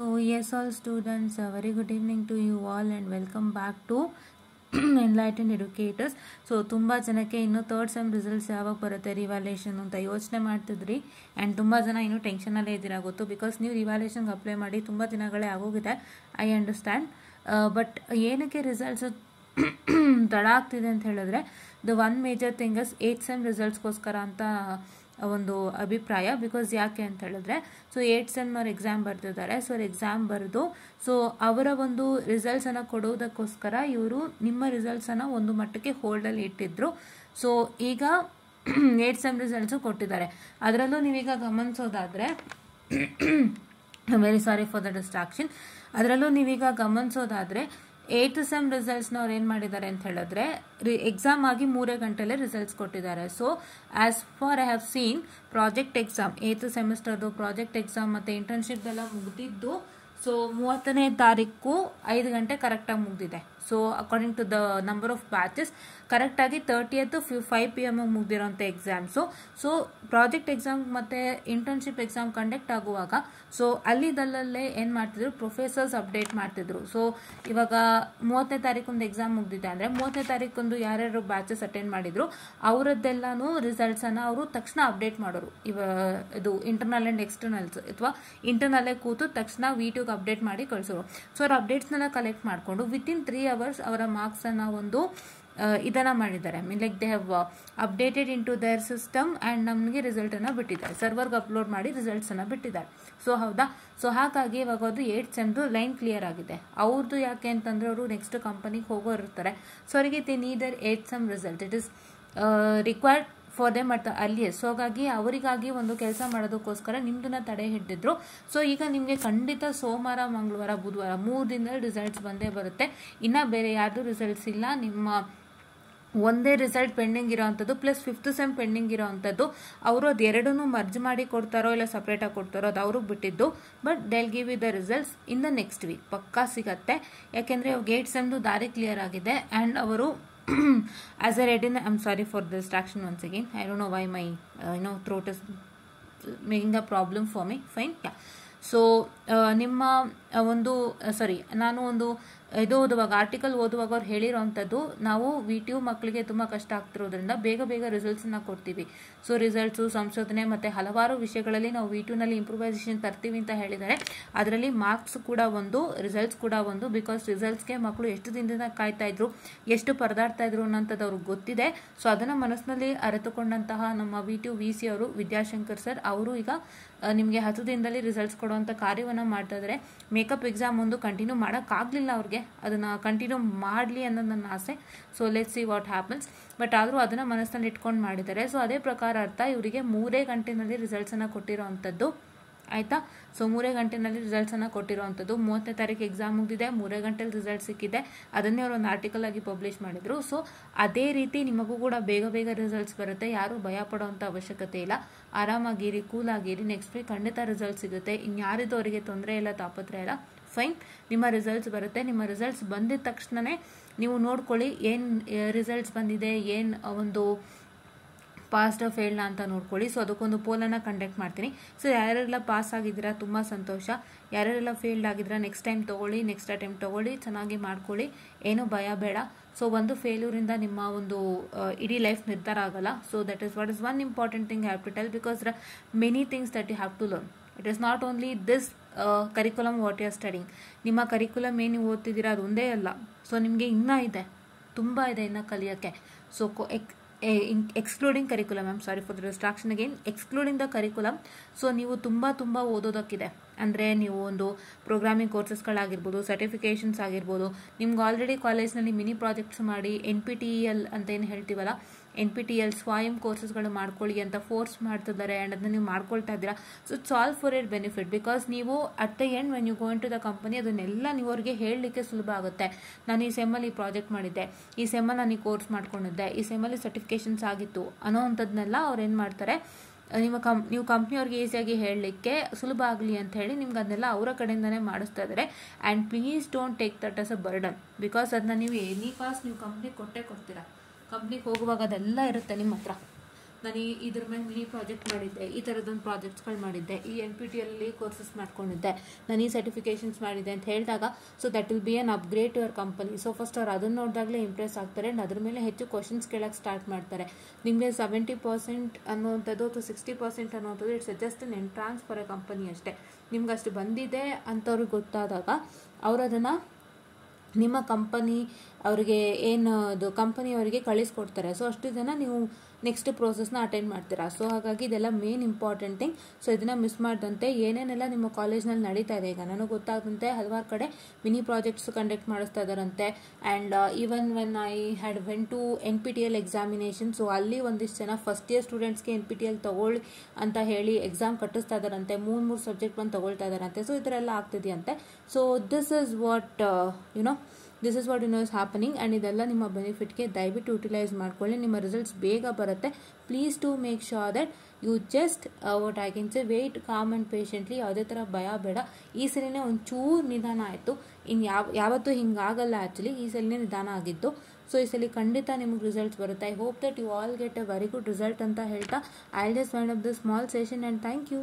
So yes, all students, a very good evening to you all and welcome back to Enlightened Educators. So ತುಂಬಾ ಜನಕ್ಕೆ ಇನ್ನು third sem results ಯಾವಾಗ ಬರುತ್ತೆ revaluation ಅಂತ ಯೋಚನೆ ಮಾಡ್ತಿದ್ರಿ ಆ್ಯಂಡ್ ತುಂಬ ಜನ ಇನ್ನೂ ಟೆನ್ಷನಲ್ಲೇ ಇದ್ದೀರಾ ಗೊತ್ತು, ಬಿಕಾಸ್ ನೀವು ರಿವ್ಯಾಲ್ಯೂಯೇಷನ್ಗೆ ಅಪ್ಲೈ ಮಾಡಿ ತುಂಬ ದಿನಗಳೇ ಆಗೋಗಿದೆ. ಐ ಅಂಡರ್ಸ್ಟ್ಯಾಂಡ್, ಬಟ್ ಏನಕ್ಕೆ ರಿಸಲ್ಟ್ಸ್ ತಡ ಆಗ್ತಿದೆ ಅಂತ ಹೇಳಿದ್ರೆ the one major thing is 8th sem ರಿಸಲ್ಟ್ಸ್ಗೋಸ್ಕರ ಅಂತ ಒಂದು ಅಭಿಪ್ರಾಯ. ಬಿಕಾಸ್ ಯಾಕೆ ಅಂತ ಹೇಳಿದ್ರೆ, ಸೊ 8th ಸೆಮ್ನವ್ರು ಎಕ್ಸಾಮ್ ಬರ್ತಿದ್ದಾರೆ. ಸೊ ಎಕ್ಸಾಮ್ ಬರೆದು ಸೊ ಅವರ ಒಂದು ರಿಸಲ್ಟ್ಸನ್ನು ಕೊಡೋದಕ್ಕೋಸ್ಕರ ಇವರು ನಿಮ್ಮ ರಿಸಲ್ಟ್ಸನ್ನು ಒಂದು ಮಟ್ಟಕ್ಕೆ ಹೋಲ್ಡಲ್ಲಿ ಇಟ್ಟಿದ್ರು. ಸೊ ಈಗ 8th ಸೆಮ್ ರಿಸಲ್ಟ್ಸು ಕೊಟ್ಟಿದ್ದಾರೆ. ಅದರಲ್ಲೂ ನೀವೀಗ ಗಮನಿಸೋದಾದರೆ very sorry for the distraction. ಅದರಲ್ಲೂ ನೀವೀಗ ಗಮನಿಸೋದಾದರೆ 8th ಸೆಮ್ ರಿಸಲ್ಟ್ಸ್ನವ್ರು ಏನು ಮಾಡಿದ್ದಾರೆ ಅಂತ ಹೇಳಿದ್ರೆ ಎಕ್ಸಾಮ್ ಆಗಿ 3 ಗಂಟೆಲೇ ರಿಸಲ್ಟ್ಸ್ ಕೊಟ್ಟಿದ್ದಾರೆ. So as far I have seen project exam 8th ಸೆಮಿಸ್ಟರ್ದು ಪ್ರಾಜೆಕ್ಟ್ ಎಕ್ಸಾಮ್ ಮತ್ತು ಇಂಟರ್ನ್ಶಿಪ್ ಎಲ್ಲ ಮುಗಿದಿದ್ದು ಸೊ 30ನೇ ತಾರೀಕು 5 ಗಂಟೆ ಕರೆಕ್ಟಾಗಿ ಮುಗಿದಿದೆ. So according to the number of batches ಕರೆಕ್ಟಾಗಿ 30th 5 PM ಮುಗಿದಿರೋಂಥ ಎಕ್ಸಾಮ್ಸು. ಸೊ ಪ್ರಾಜೆಕ್ಟ್ ಎಕ್ಸಾಮ್ ಮತ್ತು ಇಂಟರ್ನ್ಶಿಪ್ ಎಕ್ಸಾಮ್ ಕಂಡಕ್ಟ್ ಆಗುವಾಗ ಸೊ ಅಲ್ಲಿದಲ್ಲೇ ಏನು ಮಾಡ್ತಿದ್ರು, ಪ್ರೊಫೆಸರ್ಸ್ ಅಪ್ಡೇಟ್ ಮಾಡ್ತಿದ್ರು. ಸೊ ಇವಾಗ 30ನೇ ತಾರೀಕೊಂದು ಎಕ್ಸಾಮ್ ಮುಗಿದಿದೆ ಅಂದರೆ 30ನೇ ತಾರೀಕೊಂದು ಯಾರ್ಯಾರು ಬ್ಯಾಚಸ್ ಅಟೆಂಡ್ ಮಾಡಿದ್ರು ಅವರದ್ದೆಲ್ಲನೂ ರಿಸಲ್ಟ್ಸನ್ನು ಅವರು ತಕ್ಷಣ ಅಪ್ಡೇಟ್ ಮಾಡೋರು. ಇದು ಇಂಟರ್ನಲ್ ಆ್ಯಂಡ್ ಎಕ್ಸ್ಟರ್ನಲ್ಸ್ ಅಥವಾ ಇಂಟರ್ನಲ್ಲೇ ಕೂತು ತಕ್ಷಣ V2ಗೆ ಅಪ್ಡೇಟ್ ಮಾಡಿ ಕಳಿಸೋರು. ಸೊ ಅವ್ರ ಅಪ್ಡೇಟ್ಸ್ನೆಲ್ಲ ಕಲೆಕ್ಟ್ ಮಾಡಿಕೊಂಡು ವಿತಿನ್ 3 hours ಅವರ ಮಾರ್ಕ್ಸನ್ನು ಒಂದು ಇದನ್ನು ಮಾಡಿದ್ದಾರೆ. Mean like they have updated into their system and ನಮಗೆ ರಿಸಲ್ಟನ್ನು ಬಿಟ್ಟಿದ್ದಾರೆ, ಸರ್ವರ್ಗೆ ಅಪ್ಲೋಡ್ ಮಾಡಿ ರಿಸಲ್ಟ್ಸನ್ನು ಬಿಟ್ಟಿದ್ದಾರೆ. ಸೊ ಹೌದಾ, ಸೊ ಹಾಗಾಗಿ ಇವಾಗ ಅದು 8th ಸೆಮ್ದು ಲೈನ್ ಕ್ಲಿಯರ್ ಆಗಿದೆ. ಅವ್ರದ್ದು ಯಾಕೆ ಅಂತಂದರೆ ಅವರು ನೆಕ್ಸ್ಟ್ ಕಂಪನಿಗೆ ಹೋಗೋರು ಇರ್ತಾರೆ. ಸೊ ಅವರಿಗೆ they neither 8th sem result, it is required for them at the earliest. So ಹಾಗಾಗಿ ಅವರಿಗಾಗಿ ಒಂದು ಕೆಲಸ ಮಾಡೋದಕ್ಕೋಸ್ಕರ ನಿಮ್ಮದನ್ನ ತಡೆ ಹಿಡಿದಿದ್ರು. ಸೊ ಈಗ ನಿಮಗೆ ಖಂಡಿತ ಸೋಮವಾರ, ಮಂಗಳವಾರ, ಬುಧವಾರ 3 ದಿನದಲ್ಲಿ ರಿಸಲ್ಟ್ಸ್ ಬಂದೇ ಬರುತ್ತೆ. ಇನ್ನು ಬೇರೆ ಯಾರ್ದು ರಿಸಲ್ಟ್ಸ್ ಇಲ್ಲ. ನಿಮ್ಮ ಒಂದೇ ರಿಸಲ್ಟ್ ಪೆಂಡಿಂಗ್ ಇರೋವಂಥದ್ದು ಪ್ಲಸ್ 5th ಸೆಮ್ ಪೆಂಡಿಂಗ್ ಇರೋವಂಥದ್ದು. ಅವರು ಅದು ಎರಡನ್ನೂ ಮರ್ಜ್ ಮಾಡಿ ಕೊಡ್ತಾರೋ ಇಲ್ಲ ಸಪ್ರೇಟಾಗಿ ಕೊಡ್ತಾರೋ ಅದು ಅವ್ರಿಗೆ ಬಿಟ್ಟಿದ್ದು. But they'll give you the results in the next week ಪಕ್ಕಾ ಸಿಗತ್ತೆ. ಯಾಕೆಂದರೆ 8th ಸೆಮ್ದು ದಾರಿ ಕ್ಲಿಯರ್ ಆಗಿದೆ ಆ್ಯಂಡ್ ಅವರು as I read in I'm sorry for the distraction once again. I don't know why my throat is making a problem for me. Fine, yeah. So ನಿಮ್ಮ ಒಂದು ನಾನು ಒಂದು ಇದು ಓದುವಾಗ ಆರ್ಟಿಕಲ್ ಓದುವಾಗ ಅವ್ರು ಹೇಳಿರೋವಂಥದ್ದು, ನಾವು V2 ಮಕ್ಕಳಿಗೆ ತುಂಬ ಕಷ್ಟ ಆಗ್ತಿರೋದ್ರಿಂದ ಬೇಗ ರಿಸಲ್ಟ್ಸನ್ನು ಕೊಡ್ತೀವಿ. ಸೊ ರಿಸಲ್ಟ್ಸು, ಸಂಶೋಧನೆ ಮತ್ತು ಹಲವಾರು ವಿಷಯಗಳಲ್ಲಿ ನಾವು V2ನಲ್ಲಿ ಇಂಪ್ರೂವೈಸೇಷನ್ ತರ್ತೀವಿ ಅಂತ ಹೇಳಿದ್ದಾರೆ. ಅದರಲ್ಲಿ ಮಾರ್ಕ್ಸ್ ಕೂಡ ಒಂದು, ರಿಸಲ್ಟ್ಸ್ ಕೂಡ ಒಂದು. ಬಿಕಾಸ್ ರಿಸಲ್ಟ್ಸ್ಗೆ ಮಕ್ಕಳು ಎಷ್ಟು ದಿನದಿಂದ ಕಾಯ್ತಾ ಇದ್ರು, ಎಷ್ಟು ಪರದಾಡ್ತಾ ಇದ್ರು ಅನ್ನೋಂಥದ್ದು ಅವ್ರಿಗೆ ಗೊತ್ತಿದೆ. ಸೊ ಅದನ್ನು ಮನಸ್ಸಿನಲ್ಲಿ ಅರಿತುಕೊಂಡಂತಹ ನಮ್ಮ V2 VC ಅವರು ವಿದ್ಯಾಶಂಕರ್ ಸರ್ ಅವರು ಈಗ ನಿಮಗೆ 10 ದಿನದಲ್ಲಿ ರಿಸಲ್ಟ್ಸ್ ಕೊಡುವಂಥ ಕಾರ್ಯವನ್ನು ಮಾಡ್ತಾ ಇದ್ದಾರೆ. ಮೇಕಪ್ ಎಕ್ಸಾಮ್ ಒಂದು ಕಂಟಿನ್ಯೂ ಮಾಡೋಕ್ಕಾಗಲಿಲ್ಲ ಅವ್ರಿಗೆ, ಅದನ್ನು ಕಂಟಿನ್ಯೂ ಮಾಡಲಿ ಅನ್ನೋದು ನನ್ನ ಆಸೆ. So let's see what happens. But ಆದರೂ ಅದನ್ನು ಮನಸ್ಸಿನಲ್ಲಿ ಇಟ್ಕೊಂಡು ಮಾಡಿದ್ದಾರೆ. ಸೊ ಅದೇ ಪ್ರಕಾರ ಅರ್ಥ ಇವರಿಗೆ 3 ಗಂಟೆನಲ್ಲಿ ರಿಸಲ್ಟ್ಸನ್ನು ಕೊಟ್ಟಿರೋ ಅಂಥದ್ದು. ಆಯಿತಾ, ಸೊ 3 ಗಂಟೆನಲ್ಲಿ ರಿಸಲ್ಟ್ಸನ್ನು ಕೊಟ್ಟಿರೋವಂಥದ್ದು. 30ನೇ ತಾರೀಕು ಎಕ್ಸಾಮ್ ಮುಗಿದಿದೆ, 3 ಗಂಟೆಲಿ ರಿಸಲ್ಟ್ ಸಿಕ್ಕಿದೆ. ಅದನ್ನೇ ಅವರು ಒಂದು ಆರ್ಟಿಕಲ್ ಆಗಿ ಪಬ್ಲಿಷ್ ಮಾಡಿದರು. ಸೊ ಅದೇ ರೀತಿ ನಿಮಗೂ ಕೂಡ ಬೇಗ ರಿಸಲ್ಟ್ಸ್ ಬರುತ್ತೆ. ಯಾರೂ ಭಯ ಪಡೋವಂಥ ಅವಶ್ಯಕತೆ ಇಲ್ಲ. ಆರಾಮಾಗಿರಿ, ಕೂಲಾಗಿರಿ. ನೆಕ್ಸ್ಟ್ ವೀಕ್ ಖಂಡಿತ ರಿಸಲ್ಟ್ ಸಿಗುತ್ತೆ. ಇನ್ಯಾರಿಗೂ ಅವರಿಗೆ ತೊಂದರೆ ಇಲ್ಲ, ತಾಪತ್ರೆ ಇಲ್ಲ. ಫೈನ್, ನಿಮ್ಮ ರಿಸಲ್ಟ್ಸ್ ಬರುತ್ತೆ. ನಿಮ್ಮ ರಿಸಲ್ಟ್ಸ್ ಬಂದಿದ ತಕ್ಷಣವೇ ನೀವು ನೋಡ್ಕೊಳ್ಳಿ ಏನು ರಿಸಲ್ಟ್ಸ್ ಬಂದಿದೆ, ಏನು ಒಂದು ಪಾಸ್ಡ್ ಫೇಲ್ನ ಅಂತ ನೋಡ್ಕೊಳ್ಳಿ. ಸೊ ಅದಕ್ಕೊಂದು ಪೋಲನ್ನು ಕಂಡಕ್ಟ್ ಮಾಡ್ತೀನಿ. ಸೊ ಯಾರೆಲ್ಲ ಪಾಸ್ ಆಗಿದ್ದೀರಾ ತುಂಬ ಸಂತೋಷ, ಯಾರೆಲ್ಲ ಫೇಲ್ಡ್ ಆಗಿದ್ದೀರಾ ನೆಕ್ಸ್ಟ್ ಟೈಮ್ ತೊಗೊಳ್ಳಿ, ನೆಕ್ಸ್ಟ್ ಅಟೆಂಪ್ಟ್ ತೊಗೊಳ್ಳಿ, ಚೆನ್ನಾಗಿ ಮಾಡ್ಕೊಳ್ಳಿ, ಏನೂ ಭಯ ಬೇಡ. ಸೊ ಒಂದು ಫೇಲ್ಯೂರಿಂದ ನಿಮ್ಮ ಒಂದು ಇಡೀ ಲೈಫ್ ನಿರ್ಧಾರ ಆಗಲ್ಲ. So that is what is one important thing have to tell, because there many things that you have to learn. It is not only this curriculum what you are studying. ನಿಮ್ಮ curriculum ಏನು ಓದ್ತಿದ್ದೀರಾ ಅದು ಒಂದೇ ಅಲ್ಲ. So ನಿಮಗೆ ಇನ್ನೂ ಇದೆ, ತುಂಬ ಇದೆ ಇನ್ನೂ ಕಲಿಯೋಕ್ಕೆ. So excluding curriculum, I am sorry for the distraction again, excluding the curriculum. So ನೀವು ತುಂಬ ಓದೋದಕ್ಕಿದೆ. ಅಂದರೆ ನೀವು ಒಂದು ಪ್ರೋಗ್ರಾಮಿಂಗ್ ಕೋರ್ಸಸ್ಗಳಾಗಿರ್ಬೋದು, ಸರ್ಟಿಫಿಕೇಷನ್ಸ್ ಆಗಿರ್ಬೋದು, ನಿಮ್ಗೆ ಆಲ್ರೆಡಿ ಕಾಲೇಜ್ನಲ್ಲಿ ಮಿನಿ ಪ್ರಾಜೆಕ್ಟ್ಸ್ ಮಾಡಿ NPTEL ಅಂತ ಏನು ಹೇಳ್ತೀವಲ್ಲ, NPTEL ಸ್ವಯಂ ಕೋರ್ಸಸ್ಗಳು ಮಾಡ್ಕೊಳ್ಳಿ ಅಂತ ಫೋರ್ಸ್ ಮಾಡ್ತಿದ್ದಾರೆ ಆ್ಯಂಡ್ ಅದನ್ನ ನೀವು ಮಾಡ್ಕೊಳ್ತಾ ಇದ್ದೀರಾ. So it's all for your benefit. Because ನೀವು at the end when you go into the company ಅದನ್ನೆಲ್ಲ ನೀವು ಅವ್ರಿಗೆ ಹೇಳಲಿಕ್ಕೆ ಸುಲಭ ಆಗುತ್ತೆ. ನಾನು ಈ ಸೆಮ್ಮಲ್ಲಿ ಪ್ರಾಜೆಕ್ಟ್ ಮಾಡಿದ್ದೆ, ಈ ಸೆಮ್ಮಲ್ಲಿ ನಾನು ಈ ಕೋರ್ಸ್ ಮಾಡ್ಕೊಂಡಿದ್ದೆ, ಈ ಸೆಮ್ಮಲ್ಲಿ ಸರ್ಟಿಫಿಕೇಷನ್ಸ್ ಆಗಿತ್ತು ಅನ್ನೋವಂಥದ್ದನ್ನೆಲ್ಲ ಅವ್ರು ಏನು ಮಾಡ್ತಾರೆ, ನೀವು ಕಂಪ್ನಿಯವ್ರಿಗೆ ಈಸಿಯಾಗಿ ಹೇಳಲಿಕ್ಕೆ ಸುಲಭ ಆಗಲಿ ಅಂತ ಹೇಳಿ ನಿಮ್ಗೆ ಅದನ್ನೆಲ್ಲ ಅವರ ಕಡೆಯಿಂದನೇ ಮಾಡಿಸ್ತಾ ಇದ್ದಾರೆ. And please don't take that as a burden. Because ಅದನ್ನ ನೀವು ಎನಿ ಕಾಸ್ಟ್ ನೀವು ಕಂಪ್ನಿಗೆ ಕೊಟ್ಟೇ ಕೊಡ್ತೀರಾ. ಕಂಪ್ನಿಗೆ ಹೋಗುವಾಗ ಅದೆಲ್ಲ ಇರುತ್ತೆ ನಿಮ್ಮ ಹತ್ರ. ನಾನು ಇದ್ರ ಮೇಲೆ ಮಿನಿ ಪ್ರಾಜೆಕ್ಟ್ ಮಾಡಿದ್ದೆ, ಈ ಥರದೊಂದು ಪ್ರಾಜೆಕ್ಟ್ಸ್ಗಳು ಮಾಡಿದ್ದೆ, ಈ NPTEL ಕೋರ್ಸಸ್ ಮಾಡ್ಕೊಂಡಿದ್ದೆ, ನಾನು ಈ ಸರ್ಟಿಫಿಕೇಷನ್ಸ್ ಮಾಡಿದ್ದೆ ಅಂತ ಹೇಳಿದಾಗ so that will be an upgrade to your company. So first ಅವ್ರು ಅದನ್ನು ನೋಡಿದಾಗಲೇ ಇಂಪ್ರೆಸ್ ಆಗ್ತಾರೆ ಆ್ಯಂಡ್ ಅದ್ರ ಮೇಲೆ ಹೆಚ್ಚು ಕ್ವಶನ್ಸ್ ಕೇಳೋಕ್ಕೆ ಸ್ಟಾರ್ಟ್ ಮಾಡ್ತಾರೆ. ನಿಮಗೆ 70% ಅನ್ನುವಂಥದ್ದು ಅಥವಾ 60% ಅನ್ನುವಂಥದ್ದು it's just an entrance for A company ಅಷ್ಟೇ. ನಿಮ್ಗೆ ಅಷ್ಟು ಬಂದಿದೆ ಅಂತವ್ರಿಗೆ ಗೊತ್ತಾದಾಗ ಅವರು ಅದನ್ನು ನಿಮ್ಮ ಕಂಪನಿ ಅವರಿಗೆ ಅದು ಕಂಪನಿಯವರಿಗೆ ಕಳಿಸ್ಕೊಡ್ತಾರೆ. ಸೊ ಅಷ್ಟು ಜನ ನೀವು ನೆಕ್ಸ್ಟ್ ಪ್ರೋಸೆಸ್ನ ಅಟೆಂಡ್ ಮಾಡ್ತೀರಾ. ಸೊ ಹಾಗಾಗಿ ಇದೆಲ್ಲ ಮೇನ್ ಇಂಪಾರ್ಟೆಂಟ್ ಥಿಂಗ್. ಸೊ ಇದನ್ನು ಮಿಸ್ ಮಾಡ್ದಂತೆ ಏನೇನೆಲ್ಲ ನಿಮ್ಮ ಕಾಲೇಜ್ನಲ್ಲಿ ನಡೀತಾ ಇದೆ, ಈಗ ನನಗೆ ಗೊತ್ತಾಗದಂತೆ ಹಲವಾರು ಕಡೆ ಮಿನಿ ಪ್ರಾಜೆಕ್ಟ್ಸ್ ಕಂಡಕ್ಟ್ ಮಾಡಿಸ್ತಾ ಇದ್ದಾರಂತೆ. And even when I had went to NPTEL examination, so ಅಲ್ಲಿ ಒಂದಿಷ್ಟು ಜನ ಫಸ್ಟ್ ಇಯರ್ ಸ್ಟೂಡೆಂಟ್ಸ್ಗೆ NPTEL ತಗೊಳ್ಳಿ ಅಂತ ಹೇಳಿ ಎಕ್ಸಾಮ್ ಕಟ್ಟಿಸ್ತಾ ಇದ್ದಾರಂತೆ, 3 ಸಬ್ಜೆಕ್ಟ್ ಬಂದು ತಗೊಳ್ತಾ ಇದ್ದಾರಂತೆ. ಸೊ ಈ ಥರ ಎಲ್ಲ ಆಗ್ತಿದೆಯಂತೆ. So this is what is happening and ಇದೆಲ್ಲ ನಿಮ್ಮ ಬೆನಿಫಿಟ್ಗೆ ದಯವಿಟ್ಟು ಯುಟಿಲೈಸ್ ಮಾಡ್ಕೊಳ್ಳಿ. ನಿಮ್ಮ ರಿಸಲ್ಟ್ಸ್ ಬೇಗ ಬರುತ್ತೆ. Please to make sure that you just what I can say wait calm and patiently. ಯಾವುದೇ ಥರ ಭಯ ಬೇಡ. ಈ ಸಲಿನೇ ಒಂಚೂರು ನಿಧಾನ ಆಯಿತು, ಇನ್ನು ಯಾವತ್ತೂ ಹಿಂಗಾಗಲ್ಲ. ಆ್ಯಕ್ಚುಲಿ ಈ ಸಲಿನೇ ನಿಧಾನ ಆಗಿತ್ತು. ಸೊ ಈ ಸಲ ಖಂಡಿತ ನಿಮಗೆ ರಿಸಲ್ಟ್ಸ್ ಬರುತ್ತೆ. I hope that you all get a very good result ಅಂತ ಹೇಳ್ತಾ I just wind up the small session and thank you.